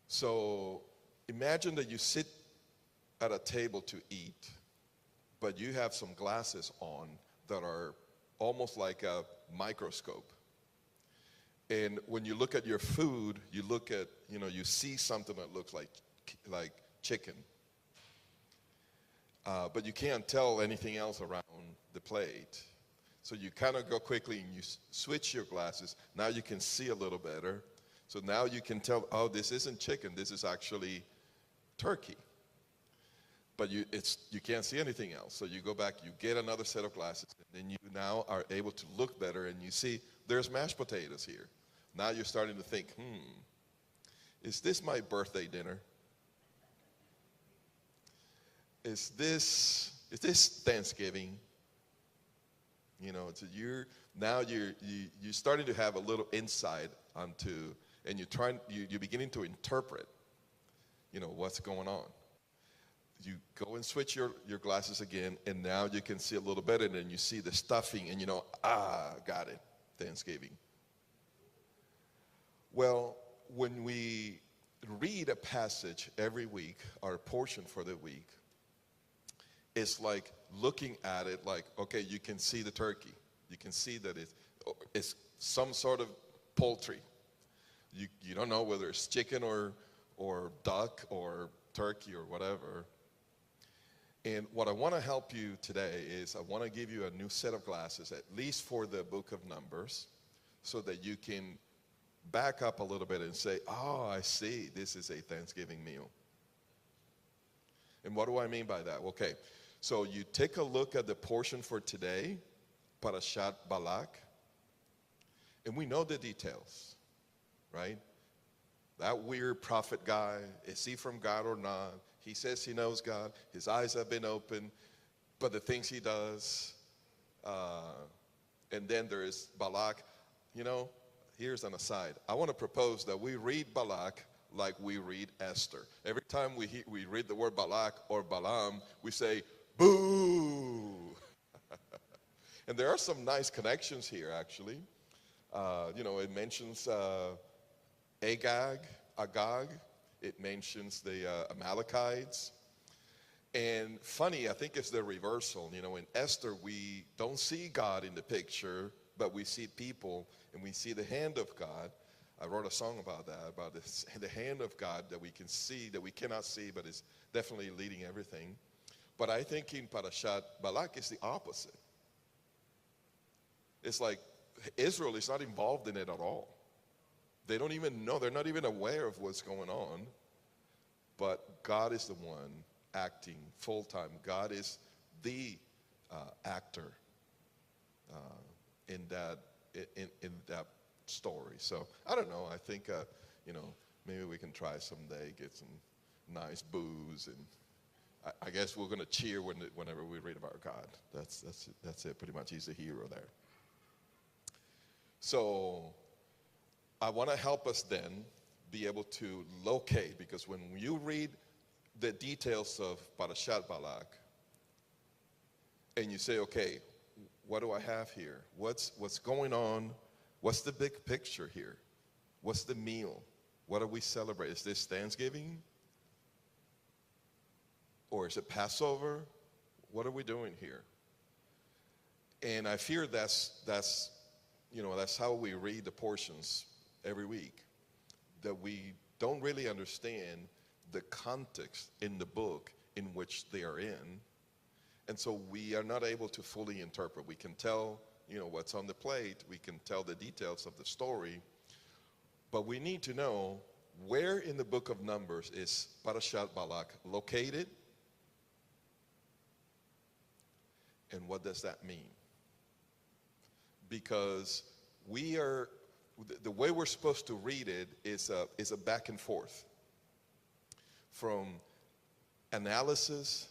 So imagine that you sit at a table to eat, but you have some glasses on that are almost like a microscope. And when you look at your food, you look at, you see something that looks like chicken. But you can't tell anything else around the plate. So you kind of go quickly and you switch your glasses. Now you can see a little better. So now you can tell, oh, this isn't chicken, this is actually turkey. But you can't see anything else. So you go back, you get another set of glasses, and then you now are able to look better, and you see there's mashed potatoes here. Now you're starting to think, is this my birthday dinner? Is this Thanksgiving? So you're starting to have a little insight onto, and you're beginning to interpret, what's going on. You go and switch your glasses again, and now you can see a little better, and then you see the stuffing, and got it, Thanksgiving. Well, when we read a passage every week, our portion for the week, it's like looking at it like, okay, you can see the turkey. You can see that it's some sort of poultry. You don't know whether it's chicken or duck or turkey or whatever. And what I want to help you today is I want to give you a new set of glasses, at least for the book of Numbers, so that you can back up a little bit and say, oh, I see, this is a Thanksgiving meal. And what do I mean by that? Okay, so you take a look at the portion for today, Parashat Balak, and we know the details, right? That weird prophet guy, is he from God or not? He says he knows God. His eyes have been opened, but the things he does. And then there is Balak. Here's an aside. I want to propose that we read Balak like we read Esther. Every time we read the word Balak or Balaam, we say, boo! And there are some nice connections here, actually. It mentions Agag. It mentions the Amalekites. And funny, I think it's the reversal. In Esther, we don't see God in the picture, but we see people, and we see the hand of God. I wrote a song about that, about the hand of God that we can see, that we cannot see, but is definitely leading everything. But I think in Parashat Balak, it's the opposite. It's like Israel is not involved in it at all. They don't even know, they're not even aware of what's going on. But God is the one acting full-time. God is the actor in that story. So I don't know. I think maybe we can try someday, get some nice booze, and I guess we're going to cheer whenever we read about God. That's it. Pretty much, he's the hero there. So I want to help us then be able to locate, because when you read the details of Parashat Balak, and you say, okay, what do I have here? What's going on? What's the big picture here? What's the meal? What are we celebrating? Is this Thanksgiving? Or is it Passover? What are we doing here? And I fear that's how we read the portions every week, that we don't really understand the context in the book in which they are in. And so we are not able to fully interpret. We can tell, what's on the plate. We can tell the details of the story. But we need to know where in the book of Numbers is Parashat Balak located, and what does that mean? Because the way we're supposed to read it is a back and forth, from analysis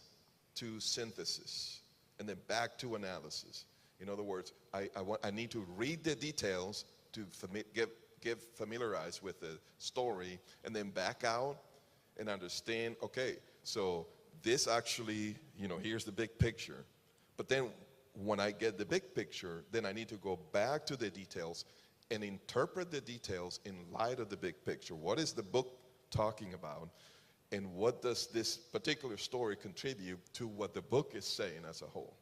to synthesis, and then back to analysis. In other words, I need to read the details to get familiarized with the story, and then back out and understand, okay, so this actually, here's the big picture. But then when I get the big picture, then I need to go back to the details and interpret the details in light of the big picture. What is the book talking about, and what does this particular story contribute to what the book is saying as a whole.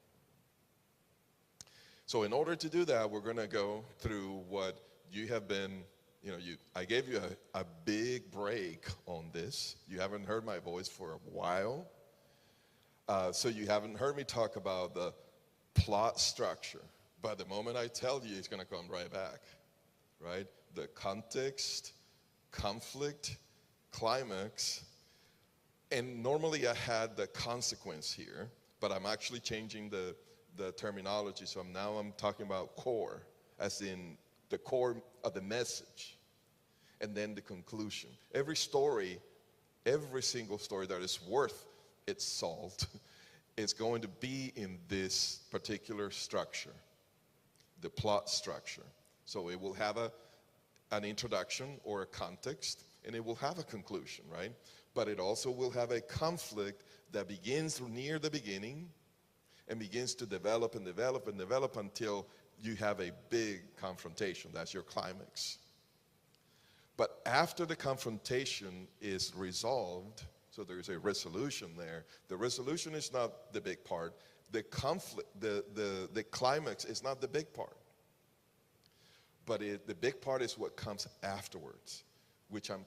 So in order to do that, we're going to go through what you have been, I gave you a big break on this. You haven't heard my voice for a while. So you haven't heard me talk about the plot structure. But the moment I tell you, it's going to come right back, right? The context, conflict, climax. And normally I had the consequence here, but I'm actually changing the terminology. So now I'm talking about core, as in the core of the message, and then the conclusion. Every single story that is worth its salt is going to be in this particular structure, the plot structure. So it will have an introduction or a context, and it will have a conclusion, right? But it also will have a conflict that begins near the beginning and begins to develop and develop and develop until you have a big confrontation. That's your climax. But after the confrontation is resolved, so there's a resolution there, the resolution is not the big part. The conflict, the climax is not the big part. But the big part is what comes afterwards, which I'm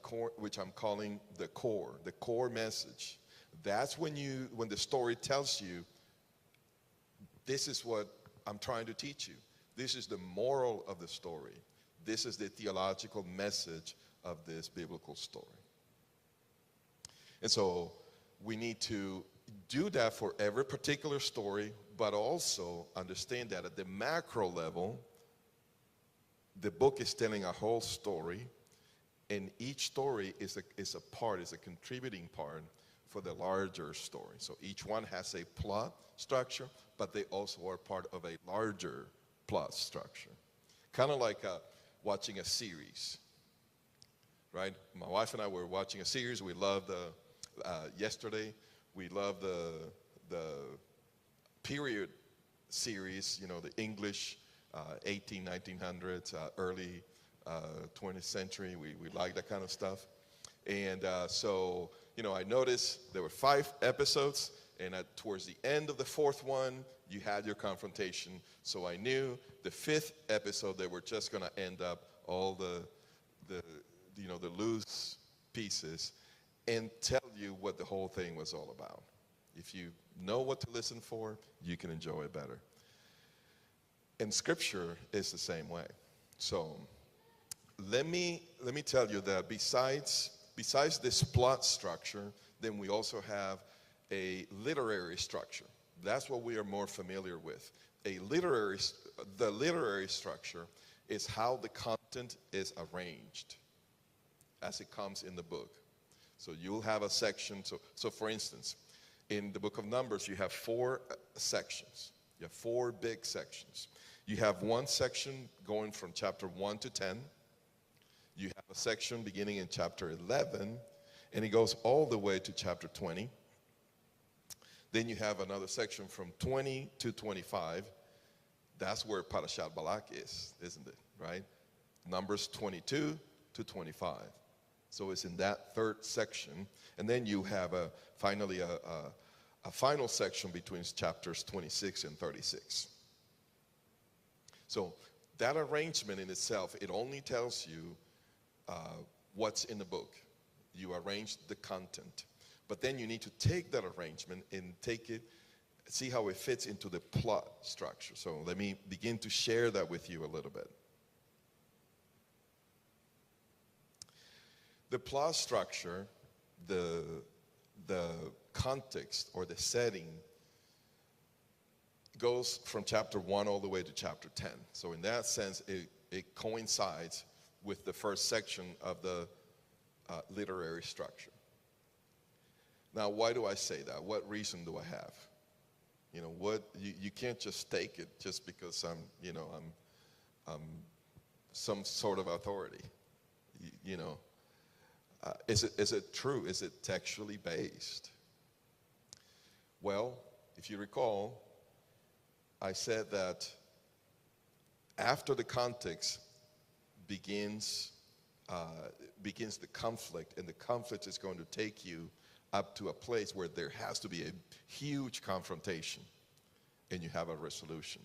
calling the core message. That's when the story tells you, this is what I'm trying to teach you. This is the moral of the story. This is the theological message of this biblical story. And so we need to do that for every particular story, but also understand that at the macro level, the book is telling a whole story, and each story is a contributing part for the larger story. So each one has a plot structure, but they also are part of a larger plot structure. Kind of like watching a series, right? My wife and I were watching a series. We loved yesterday. We loved the period series, the English 1900s, early 20th century. We like that kind of stuff. And so, I noticed there were 5 episodes, and towards the end of the 4th one, you had your confrontation. So I knew the 5th episode, they were just going to end up all the loose pieces and tell you what the whole thing was all about. If you know what to listen for, you can enjoy it better. And Scripture is the same way. So let me tell you that besides this plot structure, then we also have a literary structure. That's what we are more familiar with. The literary structure is how the content is arranged as it comes in the book. So you'll have a section. So for instance, in the book of Numbers, you have 4 sections. You have 4 big sections. You have one section going from chapter 1 to 10. You have a section beginning in chapter 11, and it goes all the way to chapter 20. Then you have another section from 20 to 25. That's where Parashat Balak is, isn't it, right? Numbers 22 to 25. So it's in that 3rd section. And then you have finally a final section between chapters 26 and 36. So that arrangement in itself, it only tells you what's in the book. You arrange the content. But then you need to take that arrangement and see how it fits into the plot structure. So let me begin to share that with you a little bit. The plot structure, the context or the setting goes from chapter 1 all the way to chapter 10. So in that sense, it coincides with the first section of the literary structure. Now, why do I say that? What reason do I have? You can't just take it just because I'm some sort of authority. Is it true? Is it textually based? Well, if you recall, I said that after the context begins begins the conflict, and the conflict is going to take you up to a place where there has to be a huge confrontation, and you have a resolution.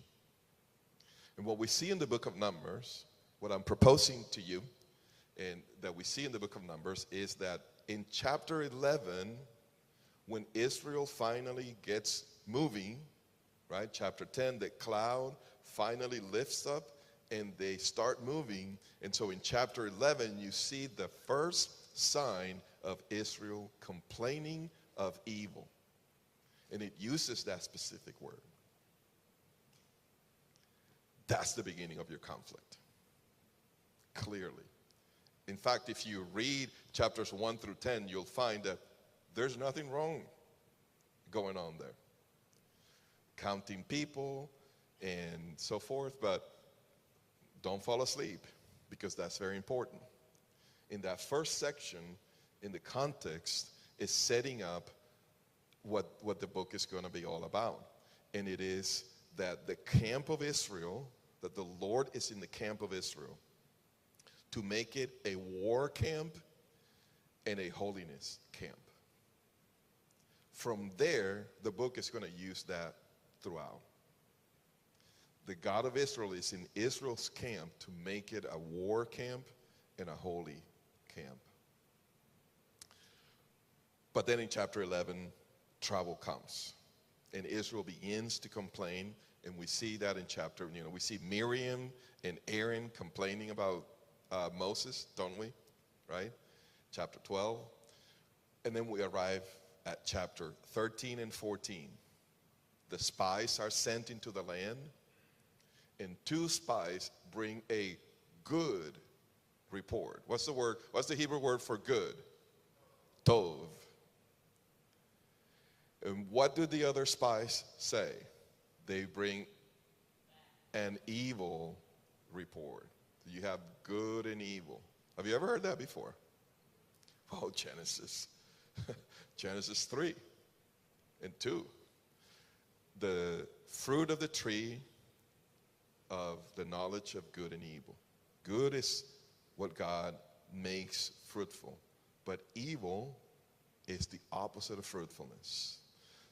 And what we see in the book of Numbers, what I'm proposing to you, and that we see in the book of Numbers, is that in chapter 11, when Israel finally gets moving, right? Chapter 10, the cloud finally lifts up and they start moving. And so in chapter 11, you see the first sign of Israel complaining of evil. And it uses that specific word. That's the beginning of your conflict. Clearly. In fact, if you read chapters 1 through 10, you'll find that there's nothing wrong going on there. Counting people and so forth, but don't fall asleep, because that's very important. In that first section, in the context, is setting up what the book is going to be all about. And it is that the camp of Israel, that the Lord is in the camp of Israel to make it a war camp and a holiness camp. From there, the book is going to use that throughout. The God of Israel is in Israel's camp to make it a war camp and a holy camp. But then in chapter 11, trouble comes. And Israel begins to complain. And we see that in chapter, we see Miriam and Aaron complaining about Moses, don't we? Right? Chapter 12. And then we arrive at chapter 13 and 14. The spies are sent into the land, and 2 spies bring a good report. What's the word? What's the Hebrew word for good? Tov. And what do the other spies say? They bring an evil report. You have good and evil. Have you ever heard that before? Oh, Genesis. Genesis 3 and 2. The fruit of the tree of the knowledge of good and evil. Good is what God makes fruitful, but evil is the opposite of fruitfulness.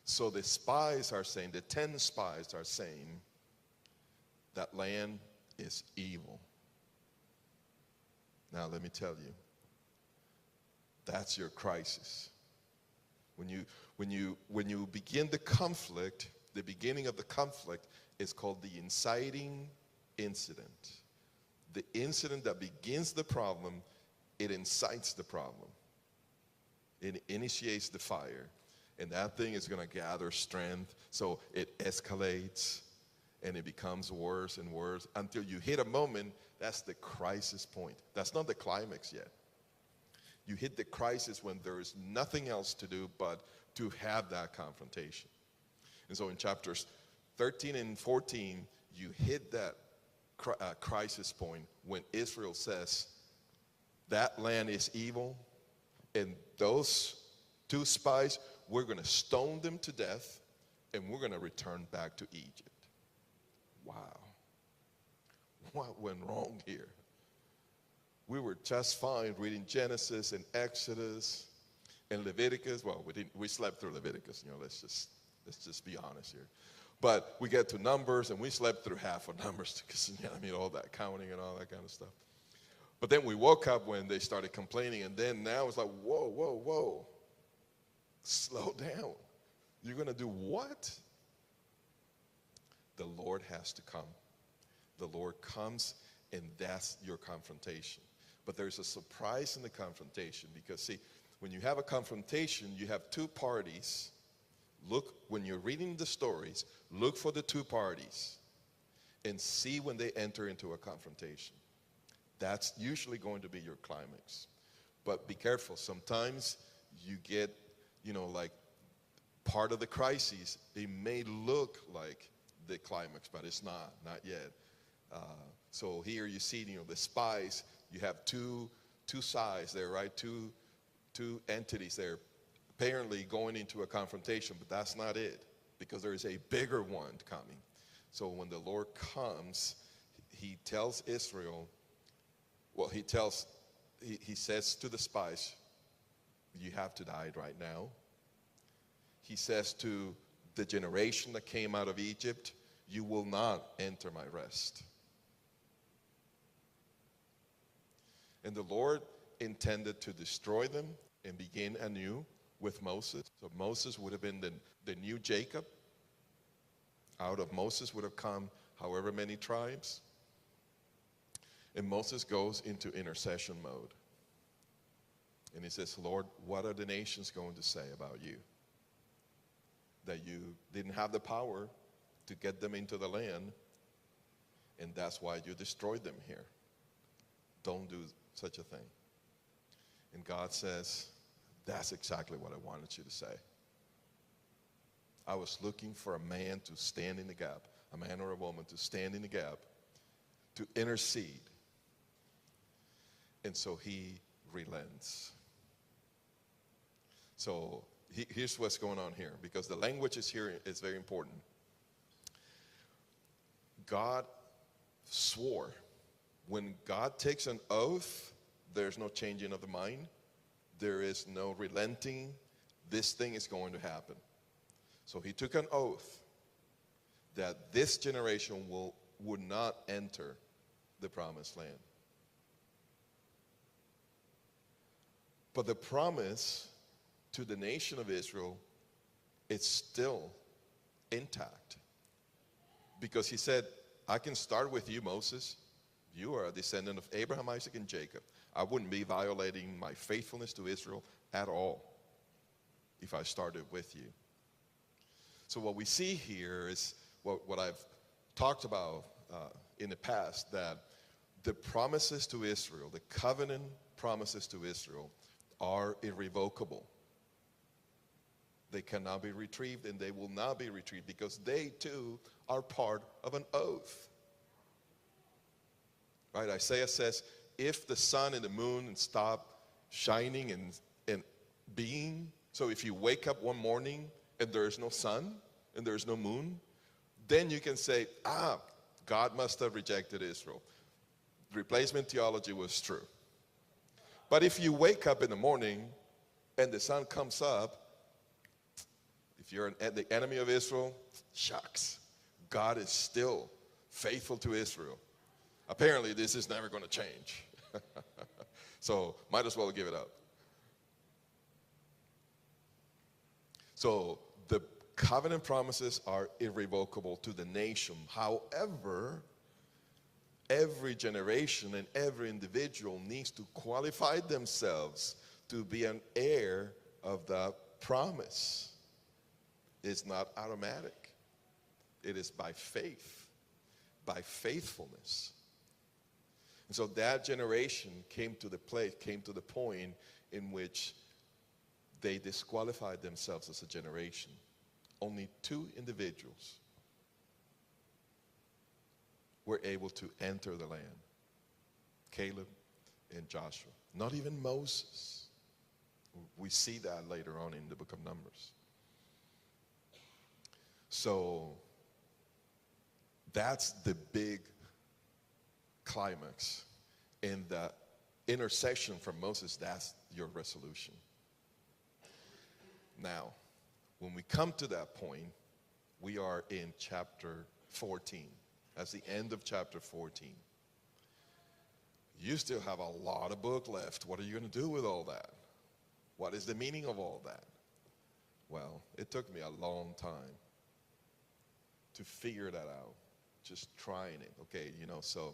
So the spies are saying, the 10 spies are saying, that land is evil. Now let me tell you, that's your crisis. When you begin the conflict, the beginning of the conflict is called the inciting incident. The incident that begins the problem, it incites the problem. It initiates the fire. And that thing is going to gather strength, so it escalates, and it becomes worse and worse until you hit a moment. That's the crisis point. That's not the climax yet. You hit the crisis when there is nothing else to do but to have that confrontation. And so in chapters 13 and 14, you hit that crisis point when Israel says, that land is evil, and those 2 spies, we're going to stone them to death, and we're going to return back to Egypt. Wow. What went wrong here? We were just fine reading Genesis and Exodus and Leviticus. Well, we slept through Leviticus, let's just be honest here. But we get to Numbers, and we slept through half of Numbers because, all that counting and all that kind of stuff. But then we woke up when they started complaining, and then now it's like, whoa. Slow down. You're going to do what? The Lord has to come. The Lord comes, and that's your confrontation. But there's a surprise in the confrontation, because, see, when you have a confrontation, you have 2 parties. Look, when you're reading the stories, look for the 2 parties and see when they enter into a confrontation. That's usually going to be your climax. But be careful. Sometimes you get, like part of the crisis, it may look like the climax, but it's not yet. So here you see, the spies, you have two sides there, right? Two entities there, apparently going into a confrontation, but that's not it, because there is a bigger one coming. So when the Lord comes, he tells Israel, well, he tells he says to the spies, you have to die right now. He says to the generation that came out of Egypt, you will not enter my rest. And the Lord intended to destroy them and begin anew with Moses. So Moses would have been the new Jacob. Out of Moses would have come however many tribes. And Moses goes into intercession mode. And he says, Lord, what are the nations going to say about you? That you didn't have the power to get them into the land, and that's why you destroyed them here. Don't do such a thing. And God says, that's exactly what I wanted you to say. I was looking for a man to stand in the gap, a man or a woman to stand in the gap, to intercede. And so he relents. So here's what's going on here, because the language is here is very important. God swore. When God takes an oath, there's no changing of the mind. There is no relenting. This thing is going to happen. So he took an oath that this generation would not enter the promised land. But the promise to the nation of Israel, it's still intact. Because he said, I can start with you, Moses. You are a descendant of Abraham, Isaac, and Jacob. I wouldn't be violating my faithfulness to Israel at all if I started with you. So what we see here is what I've talked about in the past, that the promises to Israel, the covenant promises to Israel, are irrevocable. They cannot be retrieved, and they will not be retrieved, because they too are part of an oath. Right? Isaiah says, if the sun and the moon stop shining and being, so if you wake up one morning and there's no sun and there's no moon, then you can say, God must have rejected Israel. Replacement theology was true. But if you wake up in the morning and the sun comes up, if you're the enemy of Israel, shucks. God is still faithful to Israel. Apparently, this is never going to change. So, might as well give it up. So, the covenant promises are irrevocable to the nation. However, every generation and every individual needs to qualify themselves to be an heir of the promise. It's not automatic. It is by faith, by faithfulness. And so that generation came to the point in which they disqualified themselves as a generation. Only 2 individuals were able to enter the land. Caleb and Joshua. Not even Moses. We see that later on in the book of Numbers. So that's the big climax. In the intercession from Moses, that's your resolution. Now, when we come to that point, we are in chapter 14. That's the end of chapter 14. You still have a lot of book left. What are you going to do with all that? What is the meaning of all that? Well, it took me a long time to figure that out, just trying it, okay, so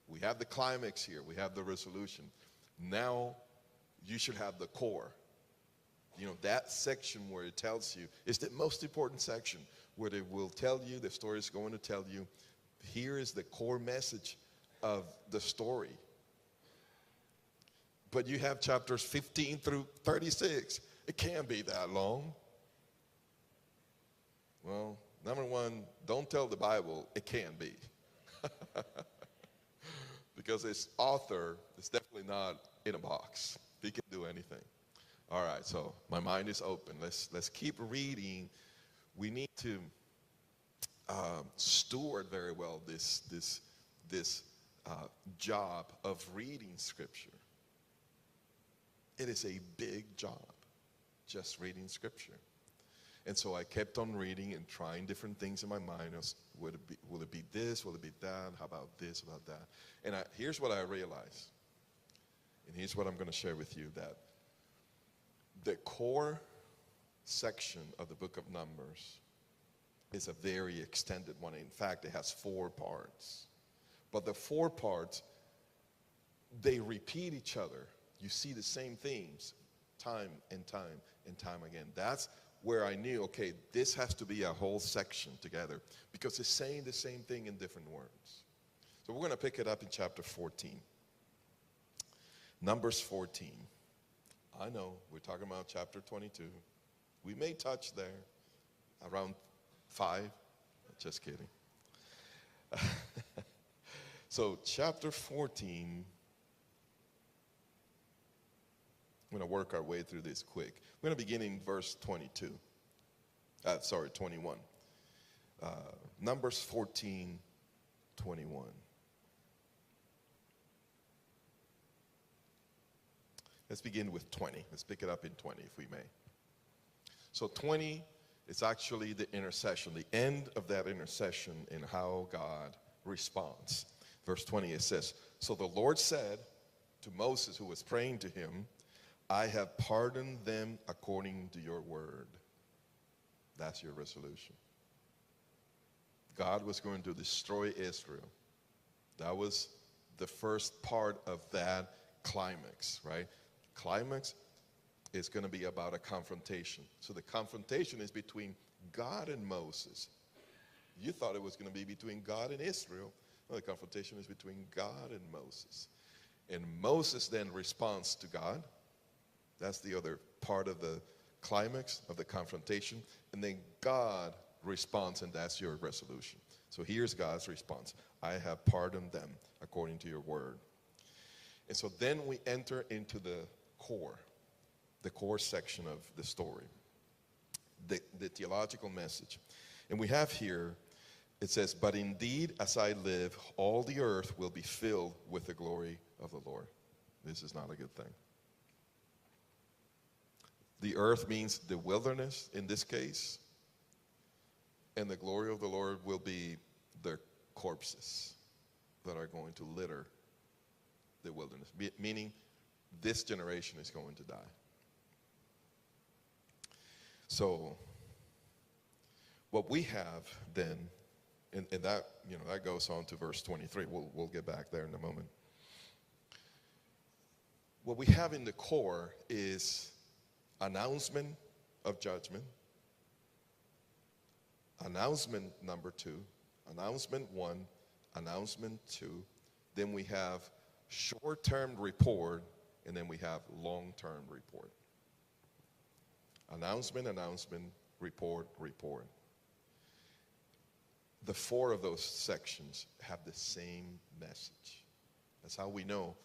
we have the climax here, we have the resolution. Now, you should have the core. That section where it tells you, is the most important section, where it will tell you, the story is going to tell you, here is the core message of the story. But you have chapters 15 through 36. It can't be that long. Well, number one, don't tell the Bible it can be. Because its author is definitely not in a box. He can do anything. All right, so my mind is open. Let's keep reading. We need to steward very well this job of reading Scripture. It is a big job, just reading scripture. And so I kept on reading and trying different things in my mind. Will it be this? Will it be that? How about this? About that? And here's what I realized. And here's what I'm going to share with you, that the core section of the book of Numbers is a very extended one. In fact, it has 4 parts. But the 4 parts, they repeat each other. You see the same themes time and time and time again. That's where I knew, okay, this has to be a whole section together, because it's saying the same thing in different words. So we're going to pick it up in chapter 14. Numbers 14. I know, we're talking about chapter 22. We may touch there around 5. Just kidding. So chapter 14, I'm going to work our way through this quick. We're going to begin in verse 21. Numbers 14, 21. Let's begin with 20. Let's pick it up in 20, if we may. So 20 is actually the intercession, the end of that intercession and how God responds. Verse 20, it says, "So the Lord said to Moses, who was praying to him, I have pardoned them according to your word." That's your resolution. God was going to destroy Israel. That was the first part of that climax, right? Climax is going to be about a confrontation. So the confrontation is between God and Moses. You thought it was going to be between God and Israel. No, the confrontation is between God and Moses. And Moses then responds to God. That's the other part of the climax of the confrontation. And then God responds, and that's your resolution. So here's God's response. I have pardoned them according to your word. And so then we enter into the core section of the story, the theological message. And we have here, it says, "But indeed, as I live, all the earth will be filled with the glory of the Lord." This is not a good thing. The earth means the wilderness in this case, and the glory of the Lord will be the corpses that are going to litter the wilderness, meaning this generation is going to die. So what we have then, and that, that goes on to verse 23. We'll get back there in a moment. What we have in the core is announcement of judgment, announcement number 2, announcement 1, announcement 2. Then we have short-term report, and then we have long-term report. Announcement, report. The 4 of those sections have the same message. That's how we know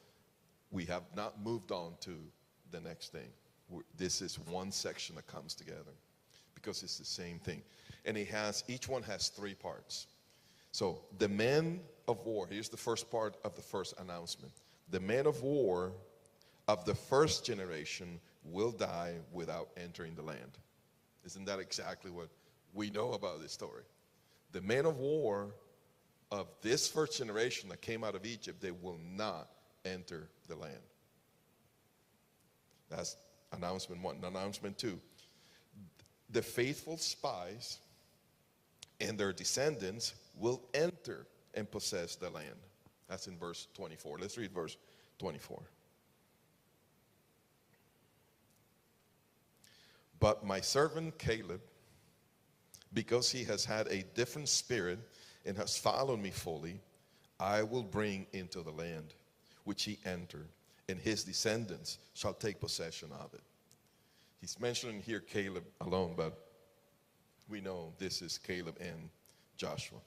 we have not moved on to the next thing. This is one section that comes together because it's the same thing. And each one has 3 parts. So the men of war, here's the first part of the first announcement. The men of war of the first generation will die without entering the land. Isn't that exactly what we know about this story? The men of war of this first generation that came out of Egypt, they will not enter the land. That's announcement 1. Announcement 2. The faithful spies and their descendants will enter and possess the land. That's in verse 24. Let's read verse 24. "But my servant Caleb, because he has had a different spirit and has followed me fully, I will bring into the land which he entered, and his descendants shall take possession of it." He's mentioning here Caleb alone, but we know this is Caleb and Joshua.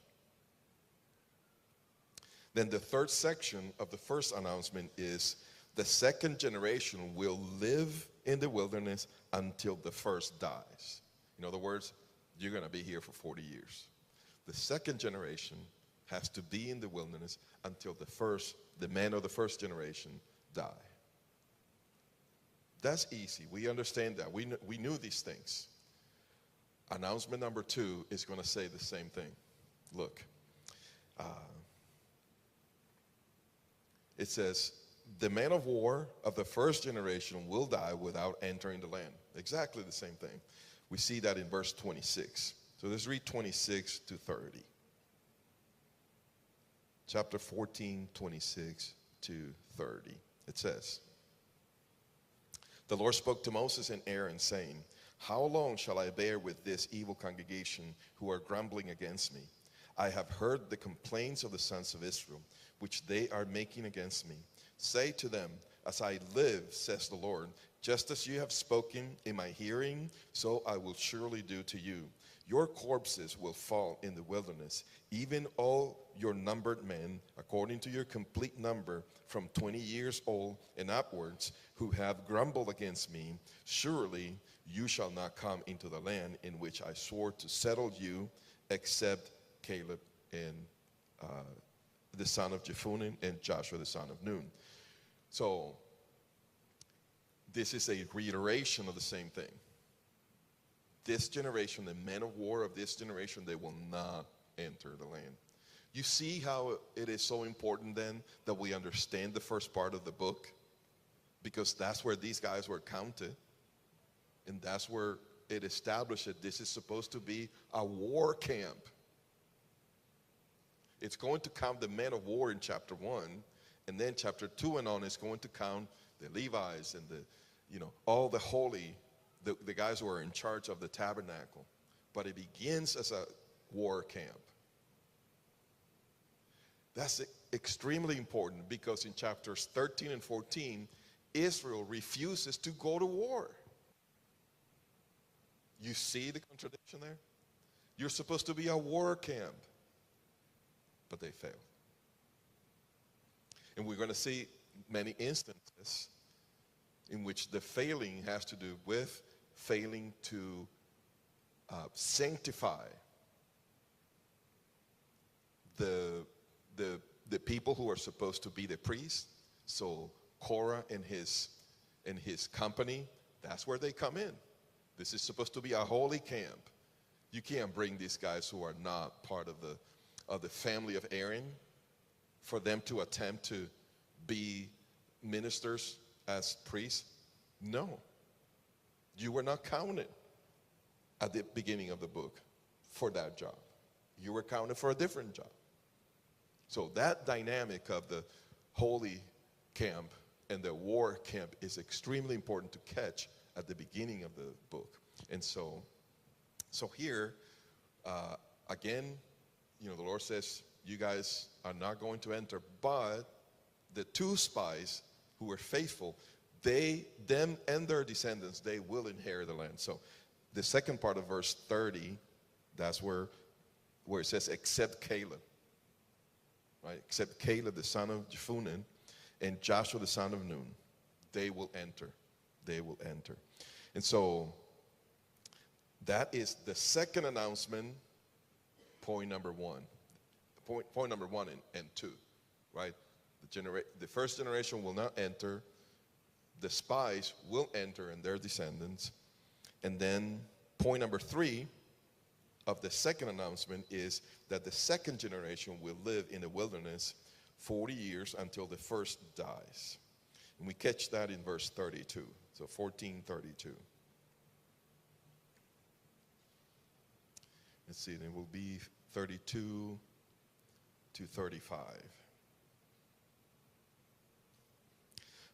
Then the third section of the first announcement is the second generation will live in the wilderness until the first dies. In other words, you're going to be here for 40 years. The second generation has to be in the wilderness until the men of the first generation die. That's easy. We understand that. We knew these things. Announcement number 2 is going to say the same thing. Look, it says, the man of war of the first generation will die without entering the land. Exactly the same thing. We see that in verse 26. So let's read 26 to 30. Chapter 14, 26 to 30. It says, the Lord spoke to Moses and Aaron, saying, how long shall I bear with this evil congregation who are grumbling against me? I have heard the complaints of the sons of Israel, which they are making against me. Say to them, as I live, says the Lord, just as you have spoken in my hearing, so I will surely do to you. Your corpses will fall in the wilderness, even all your numbered men, according to your complete number, from 20 years old and upwards, who have grumbled against me. Surely you shall not come into the land in which I swore to settle you, except Caleb and the son of Jephunneh and Joshua the son of Nun. So this is a reiteration of the same thing. This generation, the men of war of this generation, they will not enter the land. You see how it is so important then that we understand the first part of the book? Because that's where these guys were counted. And that's where it established that this is supposed to be a war camp. It's going to count the men of war in chapter 1, and then chapter 2 and on is going to count the Levites and all the holy, the guys who are in charge of the tabernacle. But it begins as a war camp. That's extremely important because in chapters 13 and 14, Israel refuses to go to war. You see the contradiction there? You're supposed to be a war camp, but they failed. And we're going to see many instances in which the failing has to do with failing to sanctify the people who are supposed to be the priests. So Korah and his company, that's where they come in. This is supposed to be a holy camp. You can't bring these guys who are not part of the family of Aaron for them to attempt to be ministers as priests. No. You were not counted at the beginning of the book for that job. You were counted for a different job. So that dynamic of the holy camp and the war camp is extremely important to catch at the beginning of the book. And so here, again, the Lord says, you guys are not going to enter, but the 2 spies who were faithful, them and their descendants, they will inherit the land. So the second part of verse 30, that's where it says, except Caleb, right? Except Caleb, the son of Jephunneh, and Joshua, the son of Nun, they will enter. They will enter. And so that is the second announcement, point number 1. Point number 1 and 2, right? The first generation will not enter. The spies will enter and their descendants. And then point number 3 of the second announcement is that the second generation will live in the wilderness 40 years until the first dies. And we catch that in verse 32. So 14:32. Let's see, it will be 32 to 35.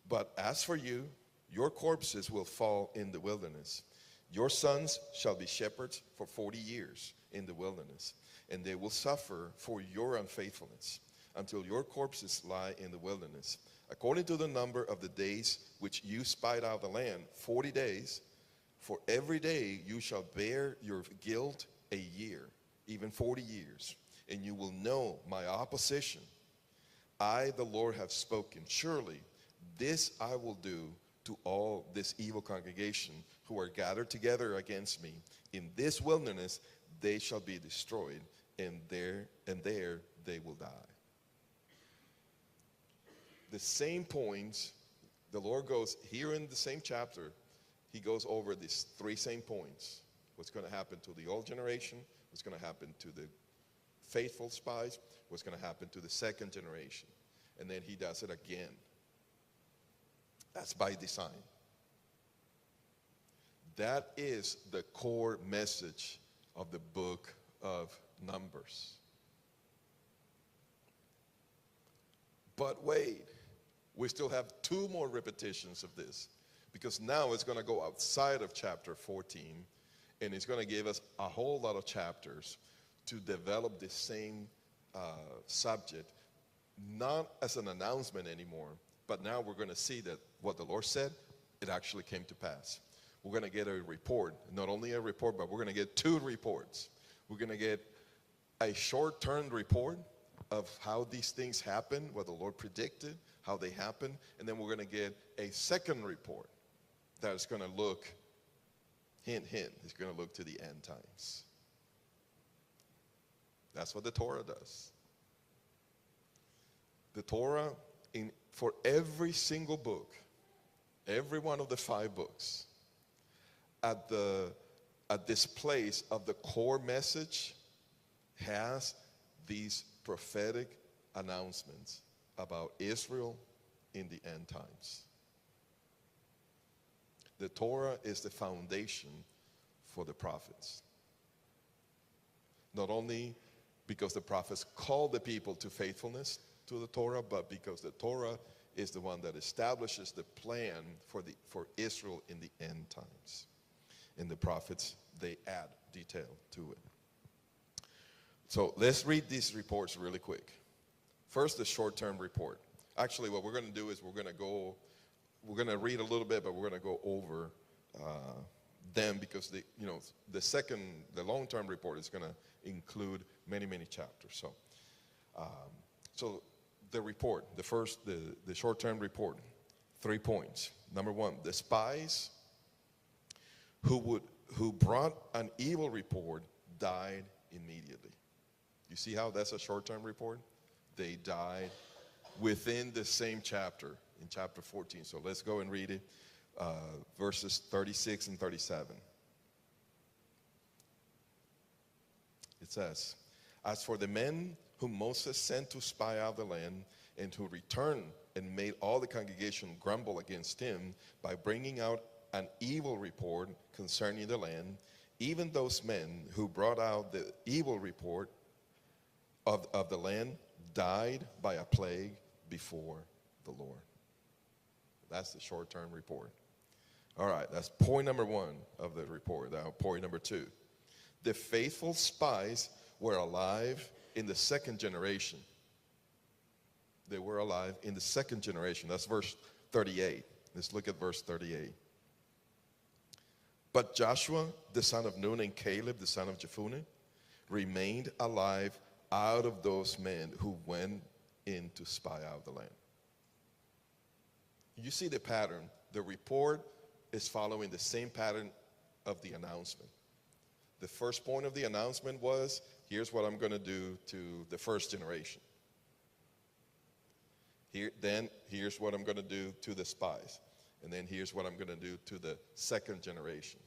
But as for you, your corpses will fall in the wilderness. Your sons shall be shepherds for 40 years in the wilderness, and they will suffer for your unfaithfulness until your corpses lie in the wilderness. According to the number of the days which you spied out the land, 40 days, for every day you shall bear your guilt a year, even 40 years, and you will know my opposition. I, the Lord, have spoken. Surely this I will do to all this evil congregation who are gathered together against me. In this wilderness they shall be destroyed, and there they will die. The same points the Lord goes, here in the same chapter, he goes over these three same points. What's going to happen to the old generation, what's going to happen to the faithful spies, what's going to happen to the second generation. And then he does it again. That's by design. That is the core message of the book of Numbers. But wait, we still have two more repetitions of this, because now it's going to go outside of chapter 14, and it's going to give us a whole lot of chapters to develop the same subject, not as an announcement anymore, but now we're going to see that what the Lord said, it actually came to pass. We're going to get a report, not only a report, but we're going to get two reports. We're going to get a short-term report of how these things happen, what the Lord predicted, how they happen, and then we're going to get a second report that is going to look, hint, hint, it's going to look to the end times. That's what the Torah does. The Torah, for every single book, every one of the 5 books, at this place of the core message, has these prophetic announcements about Israel in the end times. The Torah is the foundation for the prophets. Not only because the prophets call the people to faithfulness to the Torah, but because the Torah is the one that establishes the plan for Israel in the end times. And the prophets, they add detail to it. So let's read these reports really quick. First, the short-term report. Actually, what we're going to do is we're going to read a little bit, but we're going to go over them, because the long-term report is going to include many, many chapters. So the report, the short-term report, 3 points. Number 1, the spies who brought an evil report died immediately. You see how that's a short-term report? They died within the same chapter, in chapter 14. So let's go and read it, verses 36 and 37. It says, "As for the men whom Moses sent to spy out the land, and who returned and made all the congregation grumble against him by bringing out an evil report concerning the land, even those men who brought out the evil report of the land died by a plague before the Lord." That's the short-term report. All right, that's point number 1 of the report. Now, point number 2. The faithful spies were alive in the second generation. They were alive in the second generation. That's verse 38. Let's look at verse 38. "But Joshua, the son of Nun, and Caleb, the son of Jephunneh, remained alive out of those men who went in to spy out the land." You see the pattern. The report is following the same pattern of the announcement. The first point of the announcement was, here's what I'm going to do to the first generation. Here's what I'm going to do to the spies. And then here's what I'm going to do to the second generation.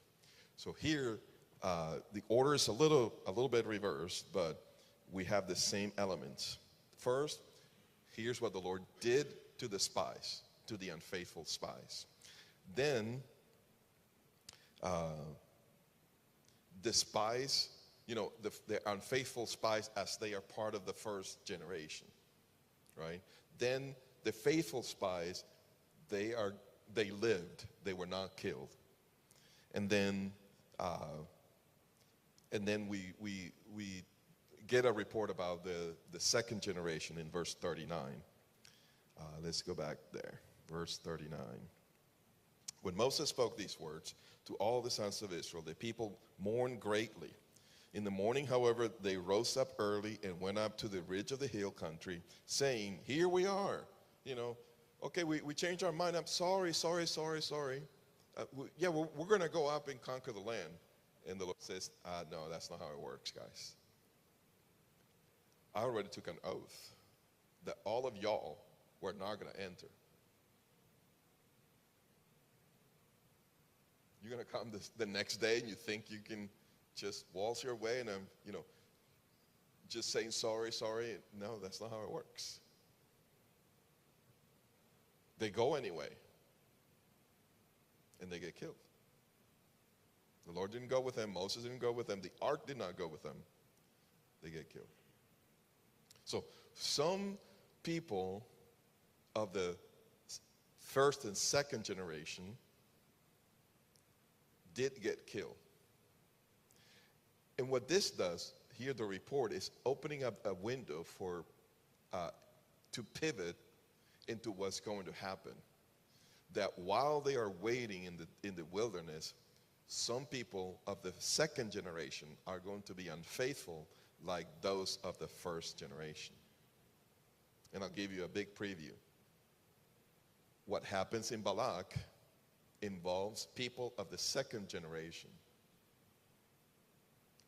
So here, the order is a little bit reversed, but we have the same elements. First, here's what the Lord did to the spies, to the unfaithful spies. Then, the spies, the unfaithful spies, as they are part of the first generation, right? Then the faithful spies, they lived, they were not killed. And then we get a report about the second generation in verse 39. Let's go back there, verse 39. "When Moses spoke these words to all the sons of Israel, the people mourned greatly. In the morning, however, they rose up early and went up to the ridge of the hill country, saying, 'Here we are.'" Okay, we changed our mind. I'm sorry. We're going to go up and conquer the land. And the Lord says, no, that's not how it works, guys. I already took an oath that all of y'all were not going to enter. You're going to come the next day and you think you can just waltz your way and, just saying sorry. No, that's not how it works. They go anyway. And they get killed. The Lord didn't go with them. Moses didn't go with them. The ark did not go with them. They get killed. So some people of the first and second generation did get killed. And what this does, here the report, is opening up a window for to pivot into what's going to happen. That while they are waiting in the wilderness, some people of the second generation are going to be unfaithful like those of the first generation. And I'll give you a big preview. What happens in Balak involves people of the second generation.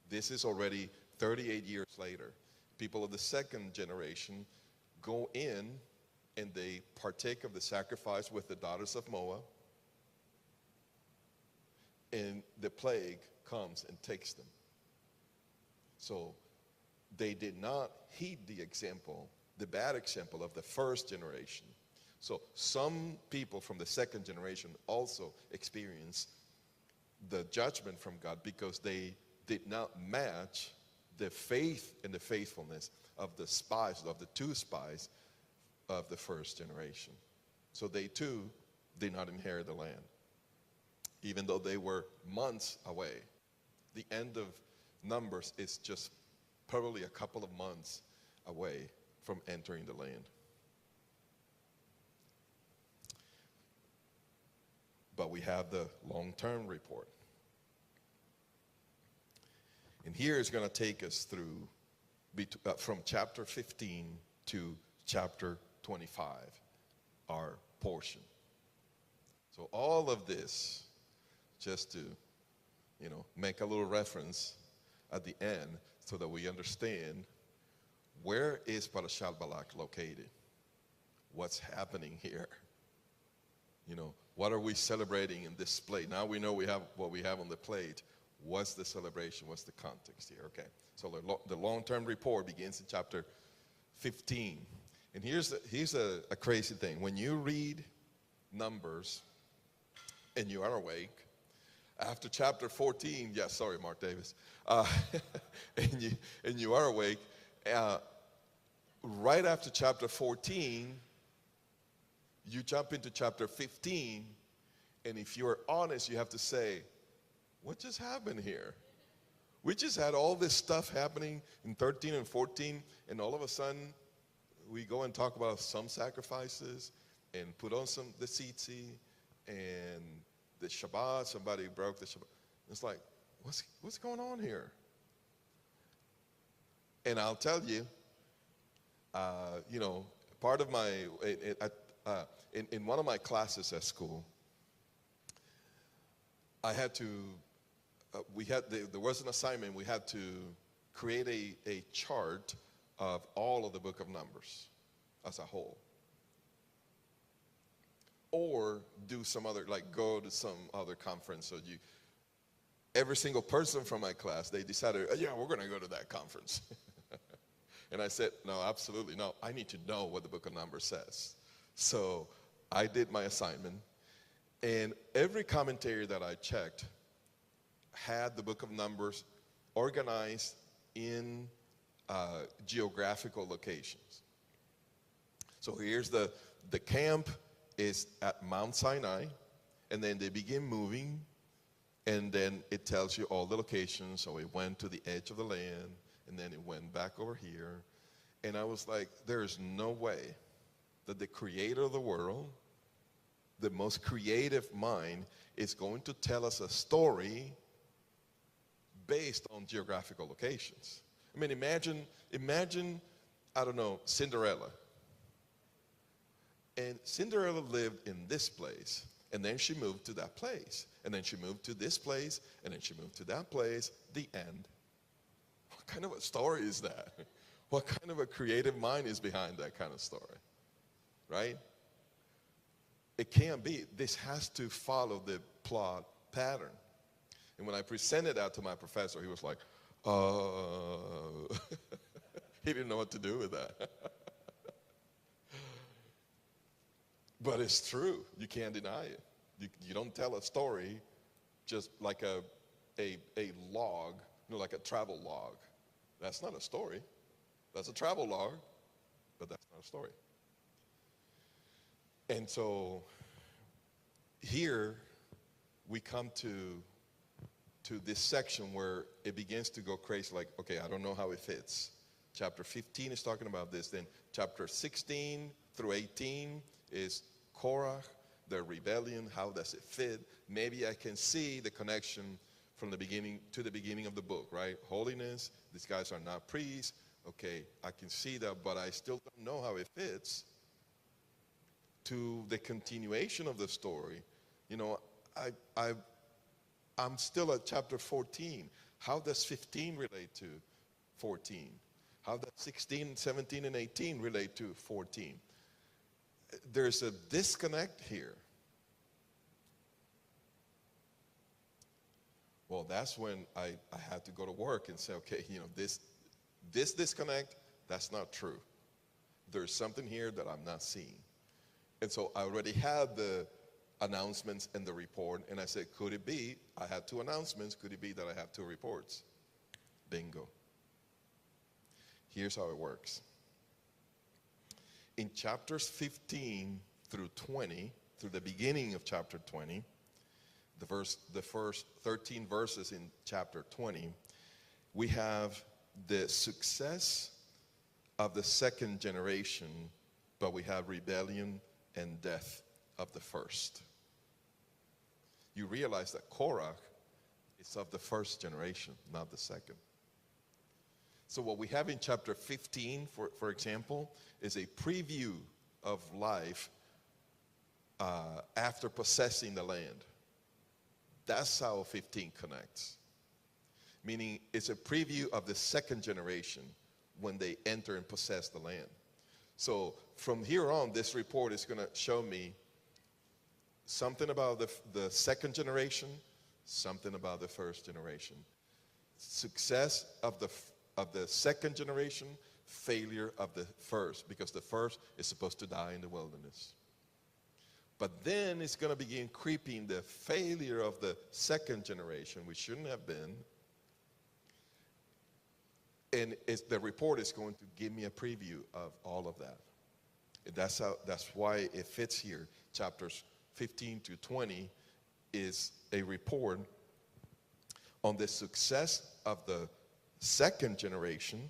This is already 38 years later. People of the second generation go in and they partake of the sacrifice with the daughters of Moab. And the plague comes and takes them. So they did not heed the example, the bad example of the first generation. So some people from the second generation also experience the judgment from God because they did not match the faith and the faithfulness of the spies, of the two spies of the first generation. So they too did not inherit the land, even though they were months away. The end of Numbers is just probably a couple of months away from entering the land. But we have the long-term report. And here is going to take us through from chapter 15 to chapter 25, our portion. So all of this, just to, make a little reference at the end so that we understand where is Parashat Balak located? What's happening here? What are we celebrating in this plate? Now we know we have what we have on the plate. What's the celebration? What's the context here? Okay, so the long-term report begins in chapter 15. And here's a crazy thing. When you read Numbers and you are awake, after chapter 14, sorry, Mark Davis, and you are awake, right after chapter 14, you jump into chapter 15, and if you're honest, you have to say, what just happened here? We just had all this stuff happening in 13 and 14, and all of a sudden, we go and talk about some sacrifices, and put on the tzitzit, and the Shabbat, somebody broke the Shabbat. It's like, what's going on here? And I'll tell you, part of my, in one of my classes at school, I had to, there was an assignment, we had to create a chart of all of the book of Numbers as a whole. Or do some other, like go to some other conference. So every single person from my class, they decided, we're going to go to that conference. And I said, no, absolutely no. I need to know what the book of Numbers says. So I did my assignment. And every commentary that I checked had the book of Numbers organized in geographical locations. So here's the camp is at Mount Sinai, and then they begin moving, and then it tells you all the locations. So it went to the edge of the land, and then it went back over here. And I was like, there's no way that the creator of the world, the most creative mind, is going to tell us a story based on geographical locations. I mean, imagine, I don't know, Cinderella. And Cinderella lived in this place, and then she moved to that place, and then she moved to this place, and then she moved to that place, the end. What kind of a story is that? What kind of a creative mind is behind that kind of story, right? It can't be. This has to follow the plot pattern. And when I presented that to my professor, he was like, he didn't know what to do with that. But it's true. You can't deny it. You don't tell a story just like a log, like a travel log. That's not a story. That's a travel log, but that's not a story. And so here we come to this section where it begins to go crazy, like, okay, I don't know how it fits. Chapter 15 is talking about this. Then chapter 16 through 18 is Korah, the rebellion. How does it fit? Maybe I can see the connection from the beginning to the beginning of the book, right? Holiness, these guys are not priests. Okay, I can see that, but I still don't know how it fits to the continuation of the story. You know, I'm still at chapter 14. How does 15 relate to 14? How does 16, 17, and 18 relate to 14? There's a disconnect here. Well, that's when I had to go to work and say, okay, you know, this disconnect, that's not true. There's something here that I'm not seeing. And so I already had the announcements and the report, and I said, could it be, I had 2 announcements, could it be that I have 2 reports? Bingo. Here's how it works. In chapters 15 through 20, through the beginning of chapter 20, the first 13 verses in chapter 20, we have the success of the second generation, but we have rebellion and death of the first. You realize that Korah is of the first generation, not the second. So what we have in chapter 15, for example, is a preview of life after possessing the land. That's how 15 connects. Meaning it's a preview of the second generation when they enter and possess the land. So from here on, this report is going to show me something about the second generation, something about the first generation. Success of the second generation, failure of the first, because the first is supposed to die in the wilderness. But then it's going to begin creeping the failure of the second generation, which shouldn't have been. And the report is going to give me a preview of all of that. And that's why it fits here. Chapters 15 to 20 is a report on the success of the second generation,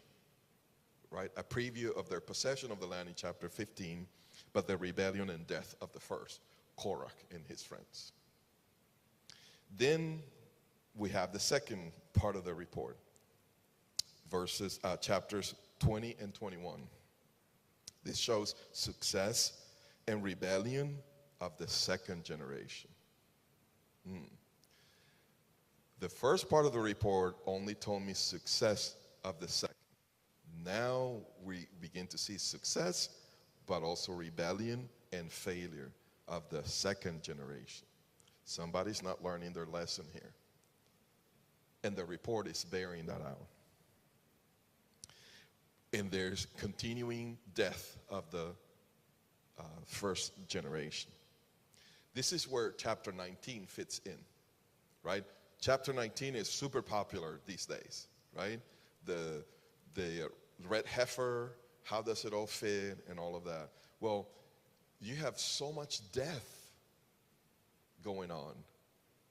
right? A preview of their possession of the land in chapter 15, but the rebellion and death of the first, Korah and his friends. Then we have the second part of the report, chapters 20 and 21. This shows success and rebellion of the second generation. The first part of the report only told me success of the second. Now we begin to see success, but also rebellion and failure of the second generation. Somebody's not learning their lesson here. And the report is bearing that out. And there's continuing death of the first generation. This is where chapter 19 fits in, right? Chapter 19 is super popular these days, right? The red heifer, how does it all fit, and all of that. Well, you have so much death going on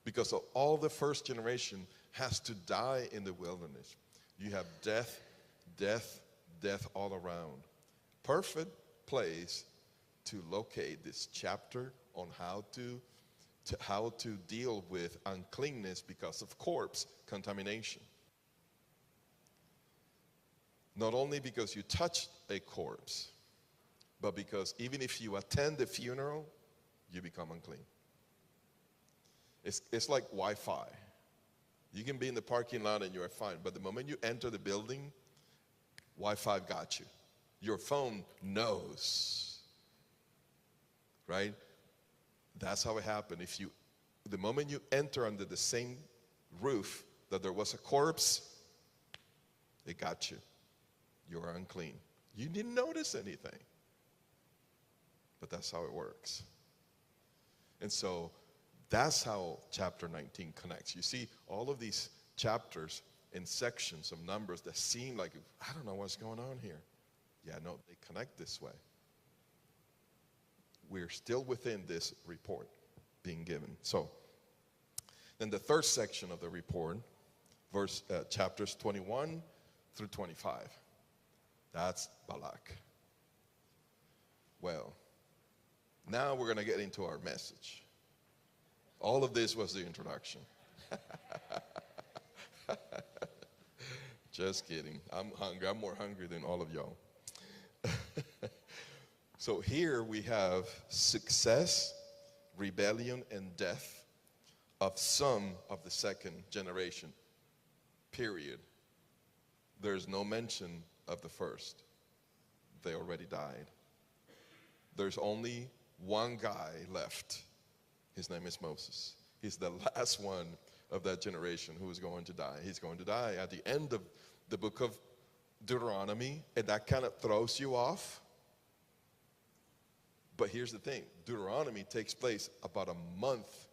because of all the first generation has to die in the wilderness. You have death, death, death all around. Perfect place to locate this chapter on how to deal with uncleanness because of corpse contamination. Not only because you touched a corpse, but because even if you attend the funeral, you become unclean. It's like Wi-Fi. You can be in the parking lot and you're fine, but the moment you enter the building, Wi-Fi got you. Your phone knows, right? That's how it happened. If you the moment you enter under the same roof that there was a corpse, it got you. You are unclean. You didn't notice anything. But that's how it works. And so that's how chapter 19 connects. You see all of these chapters and sections of Numbers that seem like, I don't know what's going on here. Yeah, no, they connect this way. We're still within this report being given. So then the third section of the report, chapters 21 through 25. That's Balak. Well, now we're going to get into our message. All of this was the introduction. Just kidding. I'm hungry. I'm more hungry than all of y'all. So here we have success, rebellion, and death of some of the second generation, period. There's no mention of the first. They already died. There's only one guy left. His name is Moses. He's the last one of that generation who is going to die. He's going to die at the end of the book of Deuteronomy, and that kind of throws you off. But here's the thing. Deuteronomy takes place about a month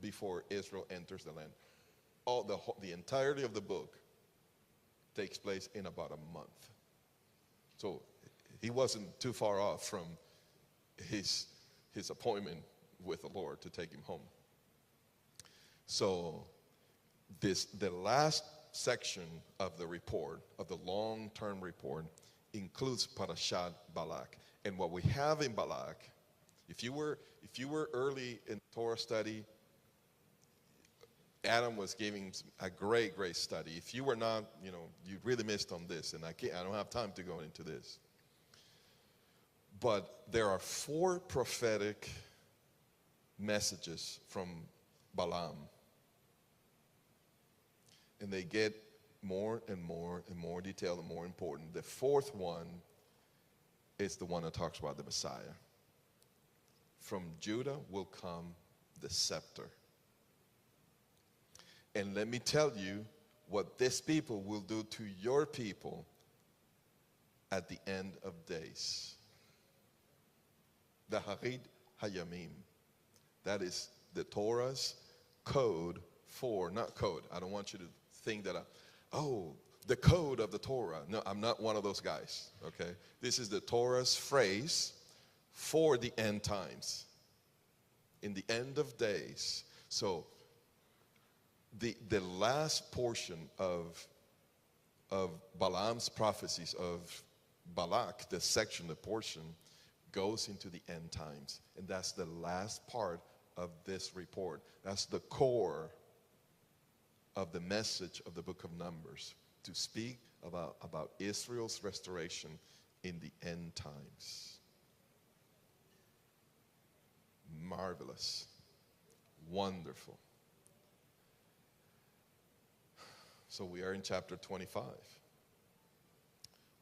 before Israel enters the land. The entirety of the book takes place in about a month. So he wasn't too far off from his appointment with the Lord to take him home. So the last section of the report, of the long-term report, includes Parashat Balak. And what we have in Balak, if you were early in Torah study, Adam was giving a great study. If you were not, you really missed on this, and I don't have time to go into this. But there are 4 prophetic messages from Balaam. And they get more and more and more detailed and more important. The 4th one is the one that talks about the Messiah. From Judah will come the scepter. And let me tell you what this people will do to your people at the end of days. The Harid Hayamim. That is the Torah's code for, not code. I don't want you to think that, the code of the Torah. No, I'm not one of those guys, okay? This is the Torah's phrase for the end times. In the end of days. So, the last portion of Balaam's prophecies of Balak, the section, the portion, goes into the end times. And that's the last part of this report. That's the core of the message of the book of Numbers, to speak about Israel's restoration in the end times. Marvelous. Wonderful. So we are in chapter 25.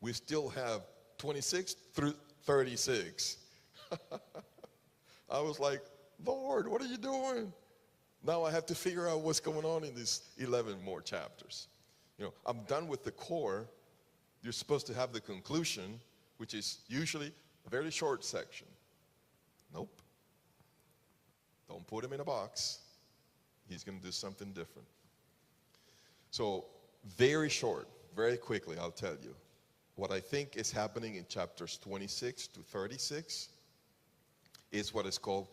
We still have 26 through 36. I was like, Lord, what are you doing? Now I have to figure out what's going on in these 11 more chapters. I'm done with the core. You're supposed to have the conclusion, which is usually a very short section. Nope. Don't put him in a box. He's going to do something different. So, very short, very quickly, I'll tell you. What I think is happening in chapters 26 to 36 is what is called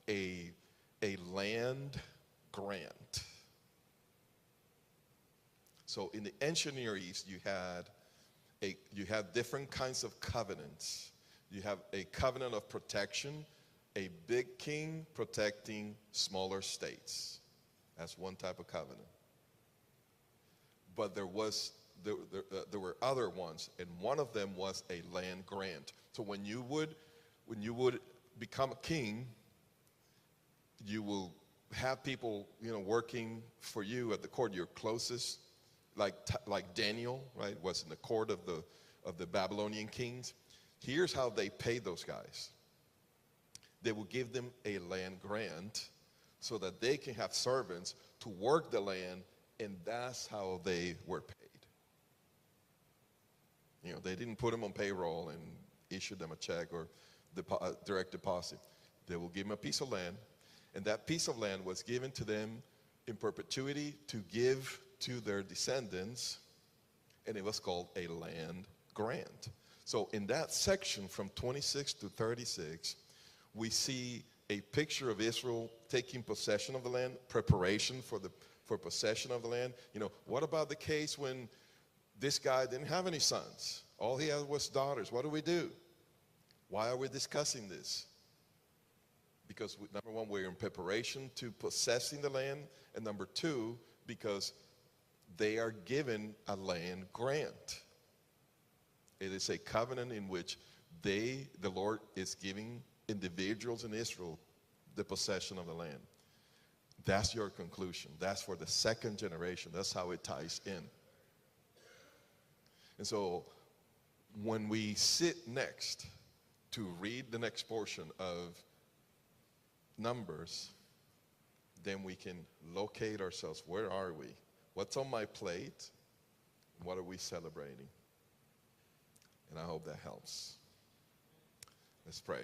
a land grant. So in the ancient Near East, you had different kinds of covenants. You have a covenant of protection, a big king protecting smaller states. That's one type of covenant. But there were other ones, and one of them was a land grant. So when you would become a king, you will have people, working for you at the court. Your closest, like Daniel, right, was in the court of the Babylonian kings. Here's how they paid those guys. They would give them a land grant so that they can have servants to work the land, and that's how they were paid. You know, they didn't put them on payroll and issue them a check or direct deposit. They will give them a piece of land, and that piece of land was given to them in perpetuity to give to their descendants, and it was called a land grant. So in that section from 26 to 36, we see a picture of Israel taking possession of the land, preparation for possession of the land. You know, what about the case when this guy didn't have any sons? All he had was daughters. What do we do? Why are we discussing this? Because number one, we're in preparation to possessing the land, and number two, because they are given a land grant. It is a covenant in which the Lord is giving individuals in Israel the possession of the land. That's your conclusion. That's for the second generation. That's how it ties in. And so when we sit next to read the next portion of Numbers, then we can locate ourselves. Where are we? What's on my plate? What are we celebrating? And I hope that helps. Let's pray.